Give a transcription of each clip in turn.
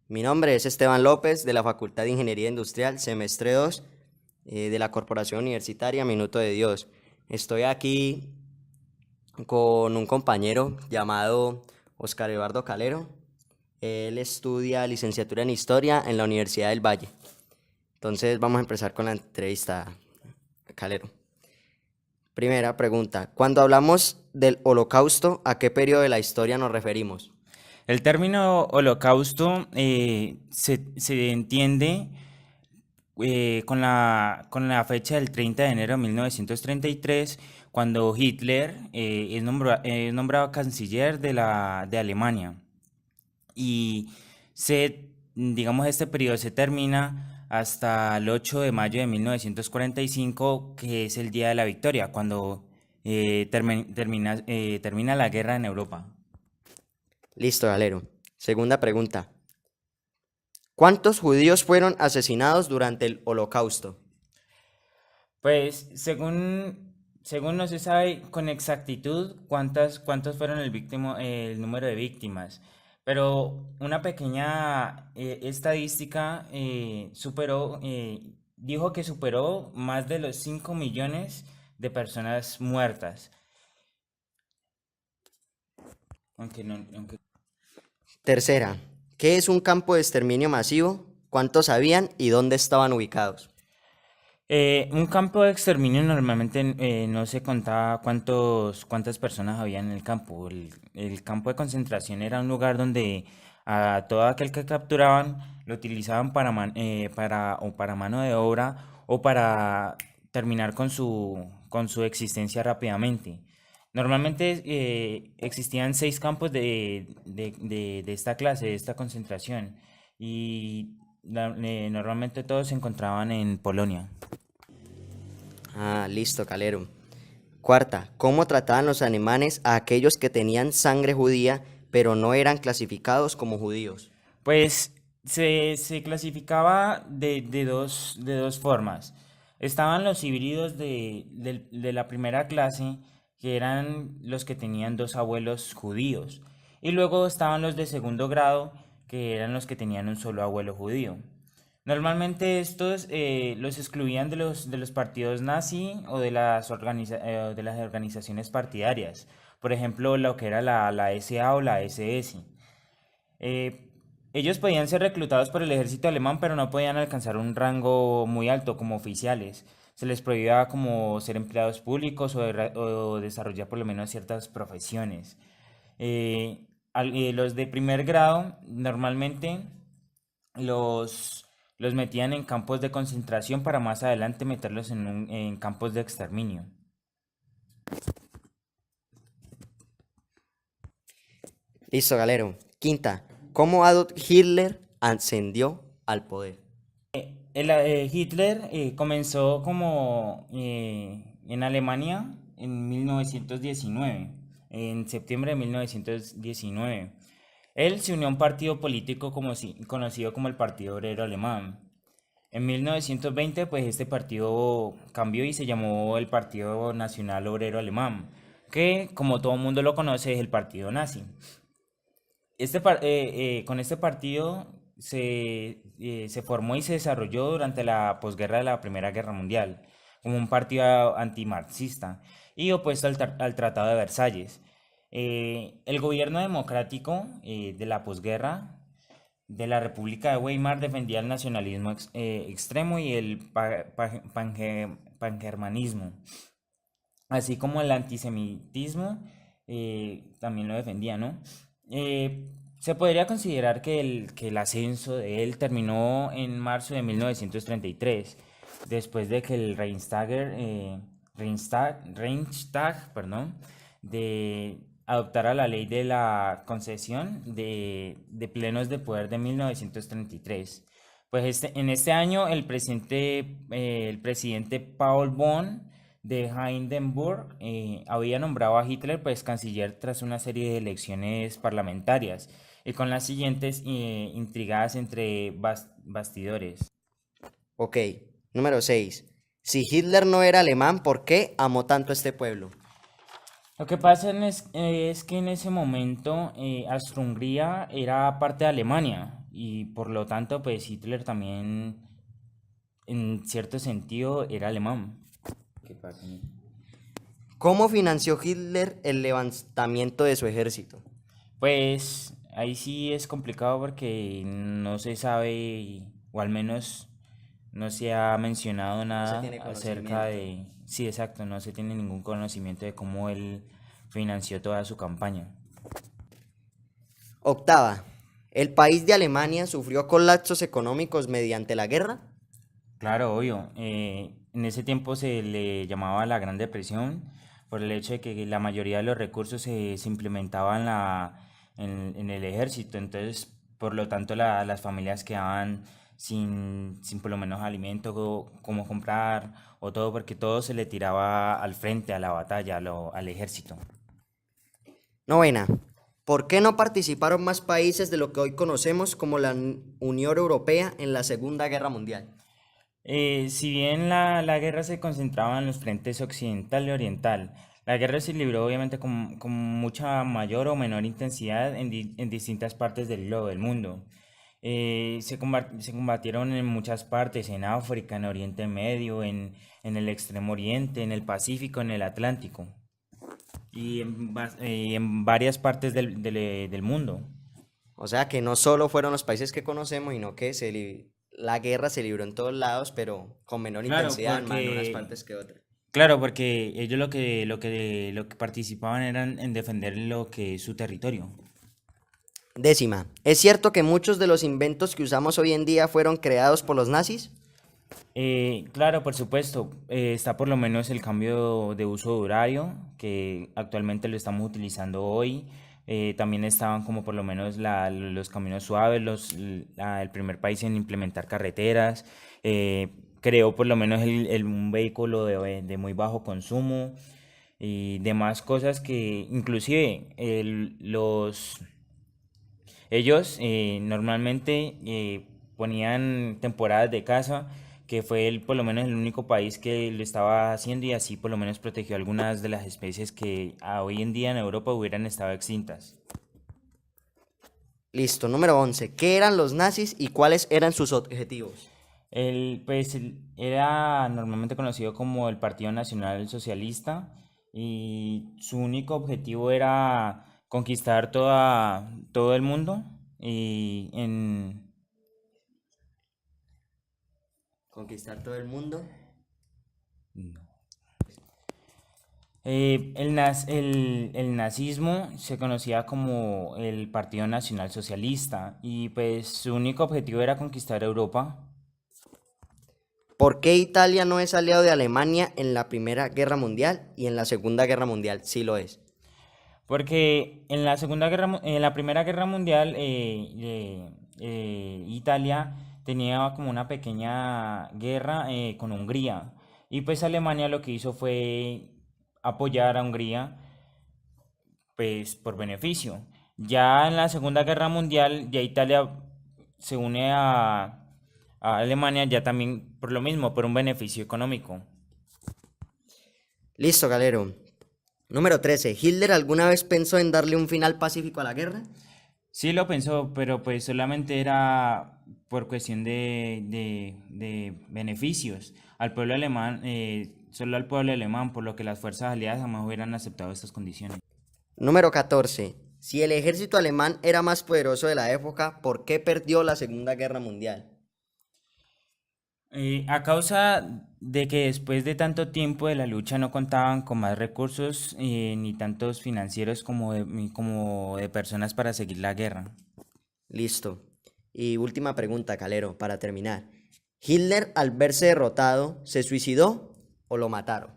Mi nombre es Esteban López de la Facultad de Ingeniería Industrial, semestre 2 de la Corporación Universitaria Minuto de Dios. Estoy aquí con un compañero llamado Oscar Eduardo Calero. Él estudia licenciatura en Historia en la Universidad del Valle. Entonces vamos a empezar con la entrevista, Calero. Primera pregunta, cuando hablamos del Holocausto, ¿a qué periodo de la historia nos referimos? El término holocausto se entiende con la fecha del 30 de enero de 1933, cuando Hitler es nombrado canciller de Alemania. Y digamos, este periodo se termina hasta el 8 de mayo de 1945, que es el Día de la Victoria, cuando termina la guerra en Europa. Listo, Calero. Segunda pregunta, ¿cuántos judíos fueron asesinados durante el Holocausto? Pues según no se sabe con exactitud cuántos fueron el número de víctimas, pero una pequeña estadística dijo que superó más de los 5 millones de personas muertas. Aunque no, aunque Tercera, ¿qué es un campo de exterminio masivo? ¿Cuántos habían y dónde estaban ubicados? Un campo de exterminio normalmente no se contaba cuántas personas había en el campo. El campo de concentración era un lugar donde a todo aquel que capturaban lo utilizaban para mano de obra o para terminar con su existencia rápidamente. Normalmente existían 6 campos de esta clase, de esta concentración, y normalmente todos se encontraban en Polonia. Ah, listo, Calero. Cuarta, ¿cómo trataban los alemanes a aquellos que tenían sangre judía pero no eran clasificados como judíos? Pues se clasificaba de dos formas. Estaban los híbridos de la primera clase, que eran los que tenían dos abuelos judíos. Y luego estaban los de segundo grado, que eran los que tenían un solo abuelo judío. Normalmente estos los excluían de los partidos nazi o de las organizaciones partidarias. Por ejemplo, lo que era la SA o la SS. Eh, Ellos podían ser reclutados por el ejército alemán, pero no podían alcanzar un rango muy alto como oficiales. Se les prohibía como ser empleados públicos o desarrollar por lo menos ciertas profesiones. Los de primer grado normalmente los metían en campos de concentración para más adelante meterlos en campos de exterminio. Listo, Calero. Quinta, ¿cómo Adolf Hitler ascendió al poder? Hitler comenzó como en Alemania en 1919, en septiembre de 1919. Él se unió a un partido político conocido como el Partido Obrero Alemán. En 1920, pues este partido cambió y se llamó el Partido Nacional Obrero Alemán, que como todo el mundo lo conoce es el partido nazi. Con este partido se formó y se desarrolló durante la posguerra de la Primera Guerra Mundial, como un partido antimarxista y opuesto al Tratado de Versalles. El gobierno democrático de la posguerra de la República de Weimar defendía el nacionalismo extremo y el pangermanismo, así como el antisemitismo también lo defendía, ¿no? Se podría considerar que el ascenso de él terminó en marzo de 1933, después de que el Reichstag, perdón, adoptara la ley de la concesión de plenos de poder de 1933. Pues en este año el presidente Paul Bonn de Hindenburg había nombrado a Hitler pues canciller tras una serie de elecciones parlamentarias y con las siguientes intrigadas entre bastidores. Ok, número 6. Si Hitler no era alemán, ¿por qué amó tanto a este pueblo? Lo que pasa es que en ese momento Austria-Hungría era parte de Alemania y por lo tanto, pues Hitler también, en cierto sentido, era alemán. ¿Qué pasa? ¿Cómo financió Hitler el levantamiento de su ejército? Pues ahí sí es complicado porque no se sabe, o al menos no se ha mencionado No se nada tiene acerca conocimiento. de... Sí, exacto, no se tiene ningún conocimiento de cómo él financió toda su campaña. Octava, ¿el país de Alemania sufrió colapsos económicos mediante la guerra? Claro, obvio. En ese tiempo se le llamaba la Gran Depresión por el hecho de que la mayoría de los recursos se implementaban en el ejército. Entonces, por lo tanto, las familias quedaban sin por lo menos alimento, como comprar o todo, porque todo se le tiraba al frente, a la batalla, al ejército. Novena, ¿por qué no participaron más países de lo que hoy conocemos como la Unión Europea en la Segunda Guerra Mundial? Si bien la guerra se concentraba en los frentes occidental y oriental, la guerra se libró obviamente con mucha mayor o menor intensidad en distintas partes del globo, del mundo. Se combatieron en muchas partes, en África, en Oriente Medio, en el Extremo Oriente, en el Pacífico, en el Atlántico y en varias partes del mundo. O sea que no solo fueron los países que conocemos, sino que la guerra se libró en todos lados, pero con menor Claro, intensidad, más en unas porque partes que otras. Claro, porque ellos lo que participaban eran en defender lo que es su territorio. Décima, ¿es cierto que muchos de los inventos que usamos hoy en día fueron creados por los nazis? Claro, por supuesto, está por lo menos el cambio de uso de horario, que actualmente lo estamos utilizando hoy. También estaban como por lo menos los caminos suaves, el primer país en implementar carreteras. Creó por lo menos un vehículo de muy bajo consumo y demás cosas que inclusive ellos normalmente ponían temporadas de caza, que fue por lo menos el único país que lo estaba haciendo y así por lo menos protegió algunas de las especies que hoy en día en Europa hubieran estado extintas. Listo, número 11, ¿qué eran los nazis y cuáles eran sus objetivos? Era normalmente conocido como el Partido Nacional Socialista y su único objetivo era conquistar todo el mundo y Conquistar todo el mundo. el nazismo se conocía como el Partido Nacional Socialista y pues su único objetivo era conquistar Europa. ¿Por qué Italia no es aliado de Alemania en la Primera Guerra Mundial y en la Segunda Guerra Mundial? Sí lo es. Porque en la Primera Guerra Mundial, Italia tenía como una pequeña guerra con Hungría. Y pues Alemania lo que hizo fue apoyar a Hungría, pues por beneficio. Ya en la Segunda Guerra Mundial, ya Italia se une a Alemania ya también por lo mismo, por un beneficio económico. Listo, galero. Número 13, ¿Hitler alguna vez pensó en darle un final pacífico a la guerra? Sí lo pensó, pero pues solamente era por cuestión de beneficios. Al pueblo alemán, solo al pueblo alemán, por lo que las fuerzas aliadas jamás hubieran aceptado estas condiciones. Número 14, si el ejército alemán era más poderoso de la época, ¿por qué perdió la Segunda Guerra Mundial? A causa de que después de tanto tiempo de la lucha no contaban con más recursos ni tantos financieros como de personas para seguir la guerra. Listo. Y última pregunta, Calero, para terminar. ¿Hitler al verse derrotado se suicidó o lo mataron?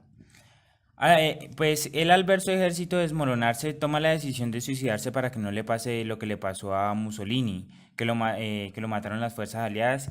Pues él al ver su ejército desmoronarse toma la decisión de suicidarse para que no le pase lo que le pasó a Mussolini, que lo mataron las fuerzas aliadas.